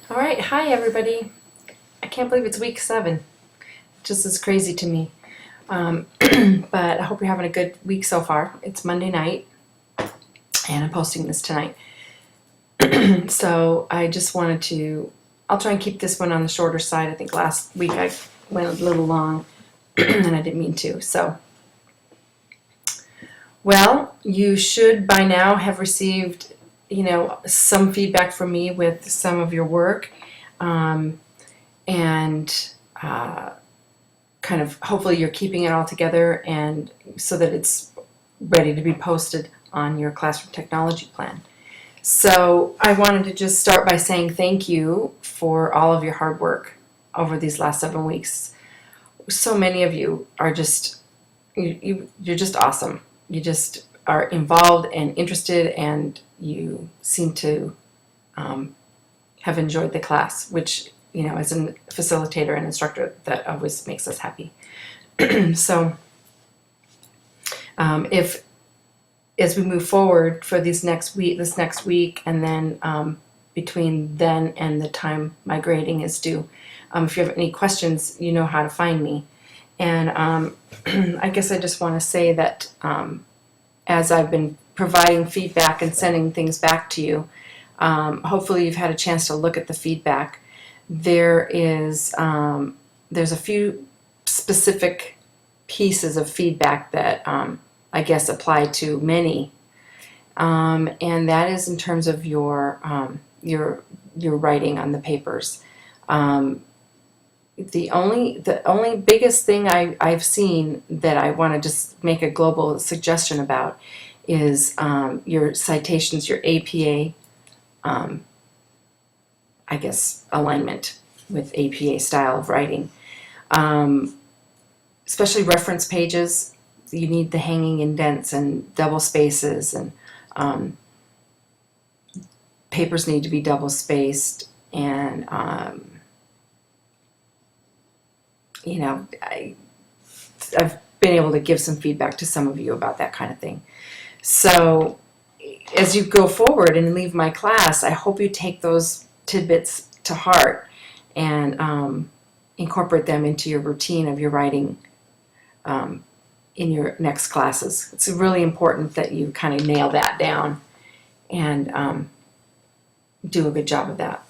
All right, hi everybody. I can't believe it's week 7. It just is crazy to me. But I hope you're having a good week so far. It's Monday night, and I'm posting this tonight. So I just wanted to, I'll try and keep this one on the shorter side. I think last week I went a little long, and I didn't mean to. So, well, you should by now have received, some feedback from me with some of your work. And kind of hopefully you're keeping it all together and so that it's ready to be posted on your classroom technology plan. So I wanted to just start by saying thank you for all of your hard work over these last 7 weeks. So many of you are just, you're just awesome. You just are involved and interested, and you seem to have enjoyed the class, which, as a facilitator and instructor, that always makes us happy. So if as we move forward for this next week, and then between then and the time my grading is due, if you have any questions, you know how to find me. And I guess I just want to say that as I've been providing feedback and sending things back to you, hopefully you've had a chance to look at the feedback. There's a few specific pieces of feedback that I guess apply to many, and that is in terms of your writing on the papers. The only biggest thing I've seen that I want to just make a global suggestion about is your citations, your APA, I guess, alignment with APA style of writing. Especially reference pages, you need the hanging indents and double spaces, and papers need to be double spaced, and I've been able to give some feedback to some of you about that kind of thing. So as you go forward and leave my class, I hope you take those tidbits to heart and incorporate them into your routine of your writing in your next classes. It's really important that you kind of nail that down and do a good job of that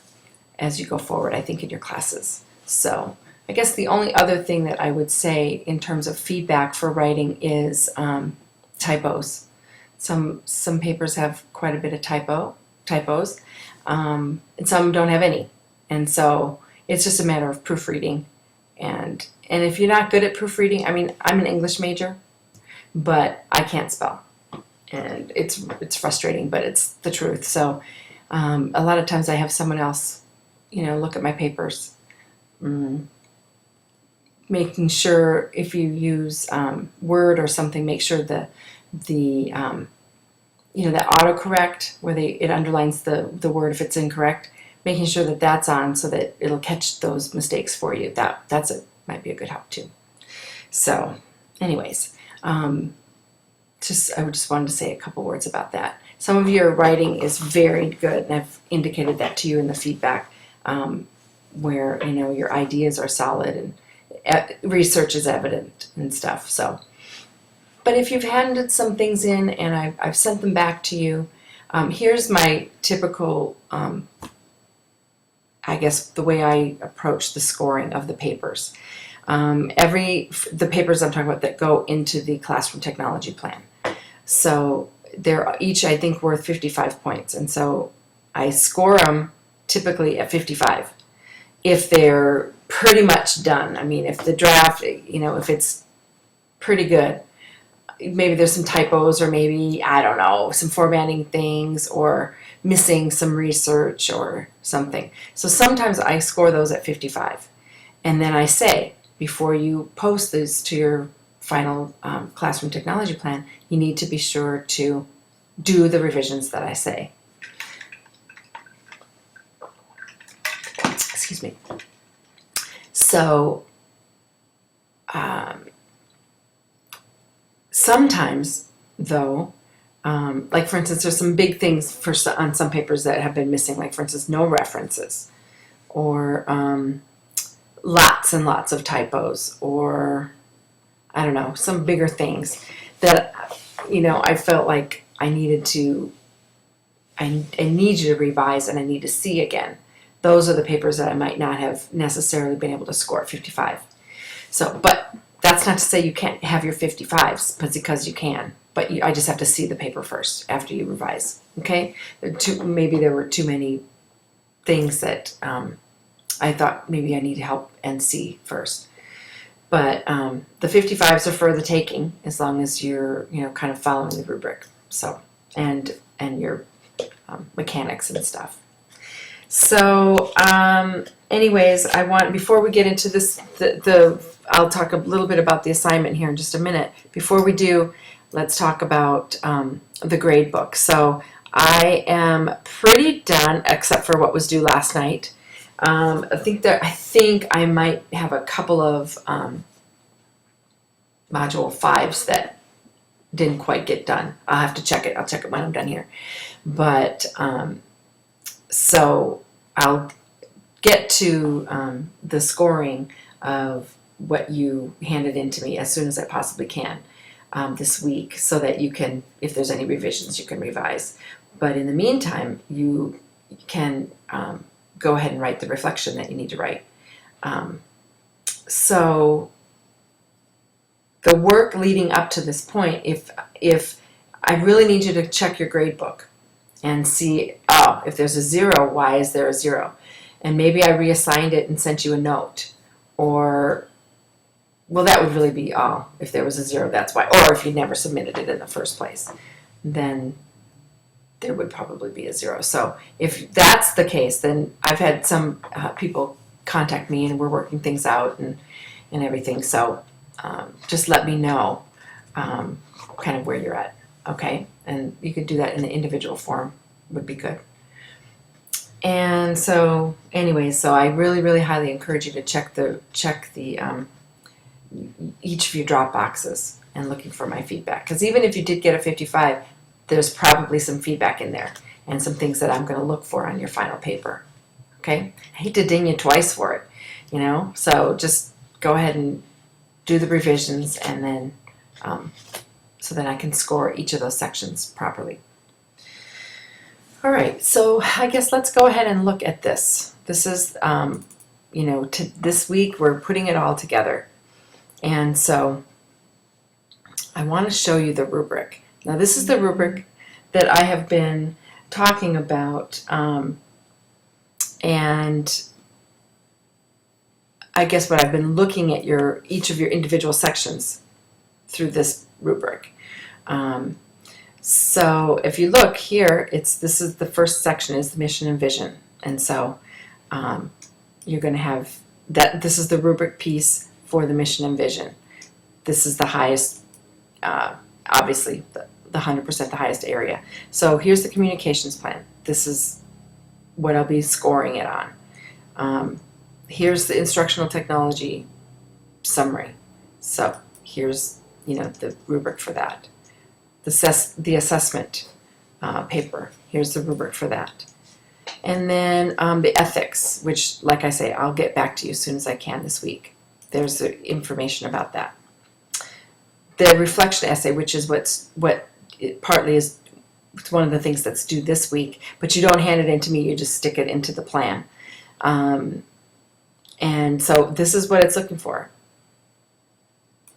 as you go forward, I think, in your classes. So I guess the only other thing that I would say in terms of feedback for writing is typos. Some papers have quite a bit of typos, and some don't have any. And so it's just a matter of proofreading. And if you're not good at proofreading, I mean, I'm an English major, but I can't spell. And it's frustrating, but it's the truth. So a lot of times I have someone else, look at my papers, making sure if you use Word or something, make sure the that autocorrect where it underlines the word if it's incorrect, making sure that that's on so that it'll catch those mistakes for you. Might be a good help too. So anyways, I just wanted to say a couple words about that. Some of your writing is very good, and I've indicated that to you in the feedback, where your ideas are solid and research is evident and stuff. So, but if you've handed some things in and I've sent them back to you, here's my typical, I guess, the way I approach the scoring of the papers. The papers I'm talking about that go into the classroom technology plan. So they're each, I think, worth 55 points. And so I score them typically at 55. If they're pretty much done, I mean, if the draft, if it's pretty good, maybe there's some typos or maybe, I don't know, some formatting things or missing some research or something. So sometimes I score those at 55. And then I say, before you post these to your final classroom technology plan, you need to be sure to do the revisions that I say. Excuse me. So sometimes, though, like for instance, there's some big things on some papers that have been missing, like for instance, no references. or lots and lots of typos, or I don't know, some bigger things that, I felt like I needed to, I need you to revise and I need to see again. Those are the papers that I might not have necessarily been able to score at 55. So, but that's not to say you can't have your 55s, because you can. But I just have to see the paper first after you revise. Okay? Maybe there were too many things that I thought maybe I need help and see first. But the 55s are for the taking, as long as you're kind of following the rubric. So and your mechanics and stuff. So anyways, before we get into this, I'll talk a little bit about the assignment here in just a minute. Before we do, let's talk about the grade book. So I am pretty done, except for what was due last night. I think I might have a couple of module 5s that didn't quite get done. I'll have to check it. I'll check it when I'm done here. But so I'll get to the scoring of what you handed in to me as soon as I possibly can this week, so that you can, if there's any revisions, you can revise. But in the meantime, you can go ahead and write the reflection that you need to write. So the work leading up to this point, if I really need you to check your grade book and see, if there's a 0, why is there a 0? And maybe I reassigned it and sent you a note. Or, well, that would really be all. If there was a 0, that's why. Or if you never submitted it in the first place, then there would probably be a 0. So if that's the case, then I've had some people contact me, and we're working things out and everything. So just let me know kind of where you're at, okay? And you could do that in the individual form, would be good. And so anyways, so I really, really highly encourage you to check the each of your drop boxes and looking for my feedback. Because even if you did get a 55, there's probably some feedback in there and some things that I'm going to look for on your final paper. Okay? I hate to ding you twice for it, So just go ahead and do the revisions, and then so that I can score each of those sections properly. All right, so I guess let's go ahead and look at this. This is, this week we're putting it all together. And so I want to show you the rubric. Now, this is the rubric that I have been talking about, and I guess what I've been looking at each of your individual sections through this rubric. So if you look here, this is the first section, is the mission and vision. And so you're going to have that. This is the rubric piece for the mission and vision. This is the highest, obviously, the 100% the highest area. So here's the communications plan. This is what I'll be scoring it on. Here's the instructional technology summary. So here's, the rubric for that. The assessment paper. Here's the rubric for that. And then the ethics, which, like I say, I'll get back to you as soon as I can this week. There's the information about that. The reflection essay, which is what it partly is, it's one of the things that's due this week, but you don't hand it in to me, you just stick it into the plan. And so this is what it's looking for.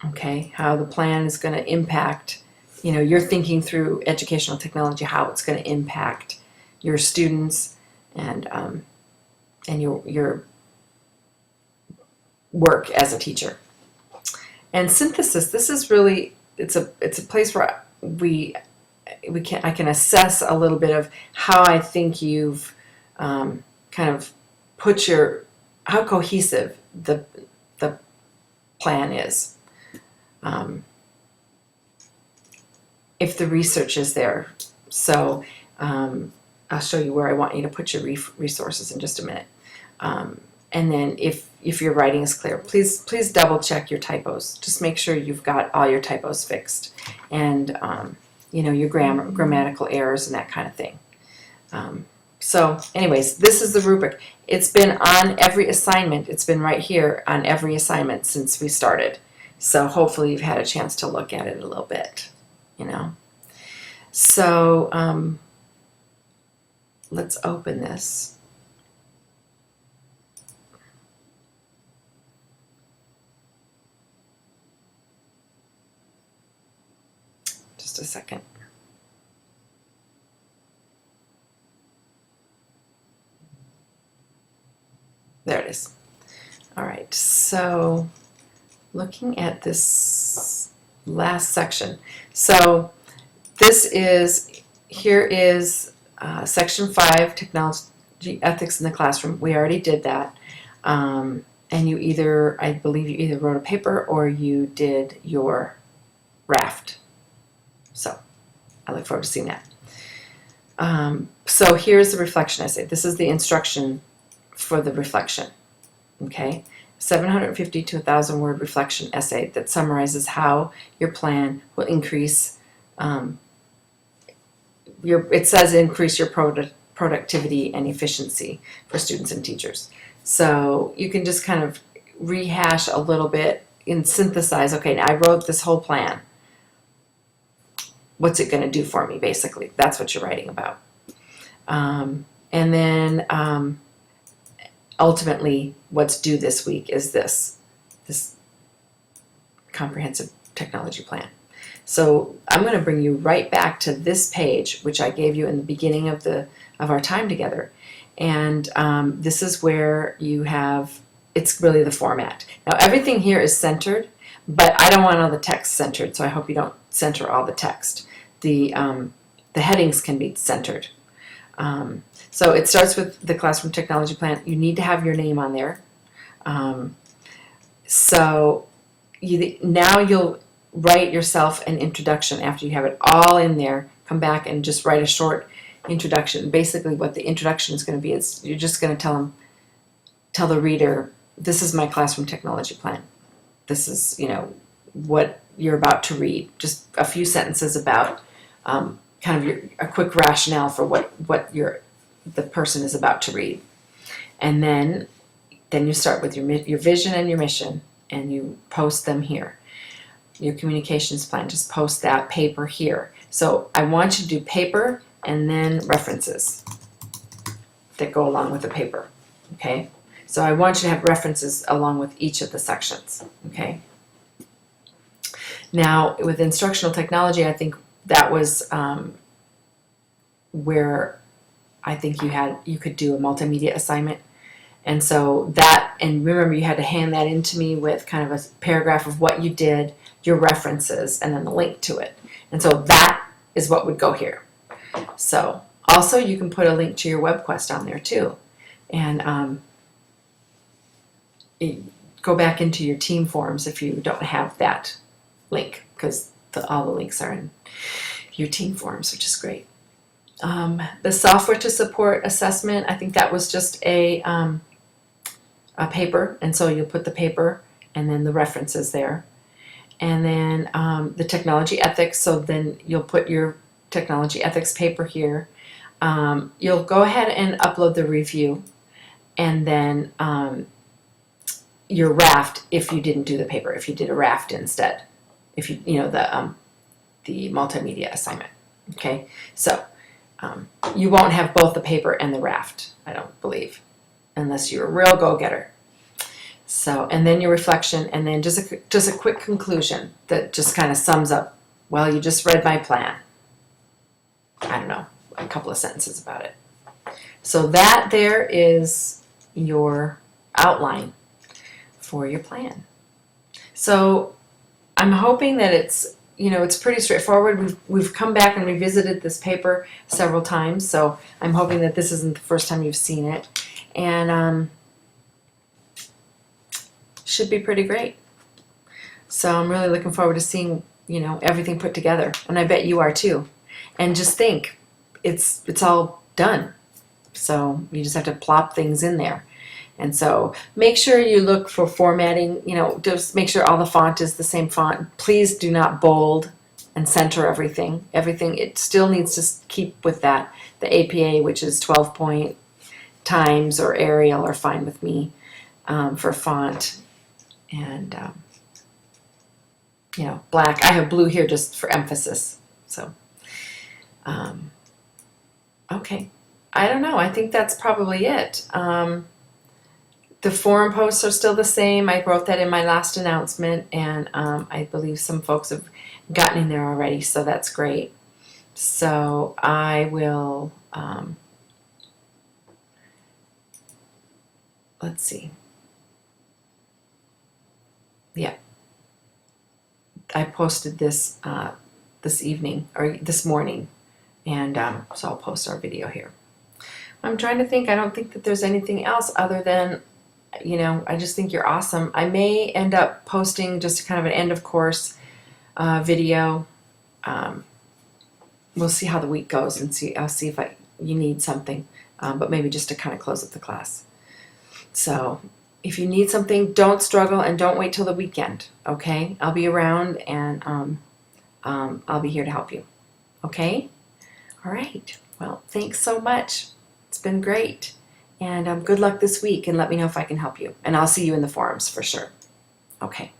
Okay, how the plan is going to impact, you're thinking through educational technology, how it's going to impact your students and your work as a teacher. And synthesis, this is really, it's a place where I can assess a little bit of how I think you've kind of put how cohesive the plan is. If the research is there. So I'll show you where I want you to put your resources in just a minute. And then if your writing is clear, please double check your typos. Just make sure you've got all your typos fixed, and your grammatical errors and that kind of thing. So anyways, this is the rubric. It's been on every assignment. It's been right here on every assignment since we started. So hopefully you've had a chance to look at it a little bit, you know. So let's open this. Just a second. There it is. All right, so looking at this last section. So this is, here is section 5, technology ethics in the classroom. We already did that. And you either, I believe you either wrote a paper or you did your raft. So I look forward to seeing that. So here's the reflection essay. This is the instruction for the reflection. Okay, 750 to 1,000 word reflection essay that summarizes how your plan will increase it says increase your productivity and efficiency for students and teachers. So you can just kind of rehash a little bit and synthesize, okay, I wrote this whole plan. What's it going to do for me, basically? That's what you're writing about. And then ultimately, what's due this week is this comprehensive technology plan. So I'm going to bring you right back to this page, which I gave you in the beginning of our time together. And this is where you have, it's really the format. Now everything here is centered, but I don't want all the text centered, so I hope you don't center all the text. The headings can be centered. So it starts with the classroom technology plan. You need to have your name on there. So now you'll write yourself an introduction after you have it all in there. Come back and just write a short introduction. Basically what the introduction is going to be is you're just going to tell the reader, this is my classroom technology plan. This is, what you're about to read. Just a few sentences about kind of a quick rationale for what the person is about to read. And then you start with your vision and your mission, and you post them here. Your communications plan, just post that paper here. So I want you to do paper and then references that go along with the paper, okay? So I want you to have references along with each of the sections, okay? Now, with instructional technology, I think that was where I think you could do a multimedia assignment. And so and remember you had to hand that in to me with kind of a paragraph of what you did, your references, and then the link to it. And so that is what would go here. So also you can put a link to your WebQuest on there too. And go back into your team forums if you don't have that link, because all the links are in your team forums, which is great. The software to support assessment, I think that was just a paper, and so you'll put the paper and then the references there. And then the technology ethics, so then you'll put your technology ethics paper here. You'll go ahead and upload the review, and then your raft if you didn't do the paper, if you did a raft instead, if the multimedia assignment. Okay, so you won't have both the paper and the raft, I don't believe, unless you're a real go-getter. So, and then your reflection, and then just a quick conclusion that just kind of sums up, well, you just read my plan. I don't know, a couple of sentences about it. So that there is your outline for your plan. So I'm hoping that it's pretty straightforward. We've come back and revisited this paper several times, so I'm hoping that this isn't the first time you've seen it. And should be pretty great. So I'm really looking forward to seeing, everything put together. And I bet you are too. And just think, it's all done. So you just have to plop things in there. And so make sure you look for formatting, just make sure all the font is the same font. Please do not bold and center everything. Everything, it still needs to keep with that. The APA, which is 12 point, Times or Arial are fine with me for font. And, you know, black. I have blue here just for emphasis. So, okay. I don't know. I think that's probably it. The forum posts are still the same. I wrote that in my last announcement, and I believe some folks have gotten in there already, so that's great. So I will, let's see. Yeah. I posted this this evening, or this morning, and so I'll post our video here. I'm trying to think. I don't think that there's anything else other than, you know, I just think you're awesome. I may end up posting just kind of an end of course video. We'll see how the week goes, and I'll see if you need something, but maybe just to kind of close up the class. So if you need something, don't struggle and don't wait till the weekend. Okay, I'll be around, and I'll be here to help you. Okay, all right. Well, thanks so much. It's been great. And good luck this week, and let me know if I can help you. And I'll see you in the forums for sure. Okay.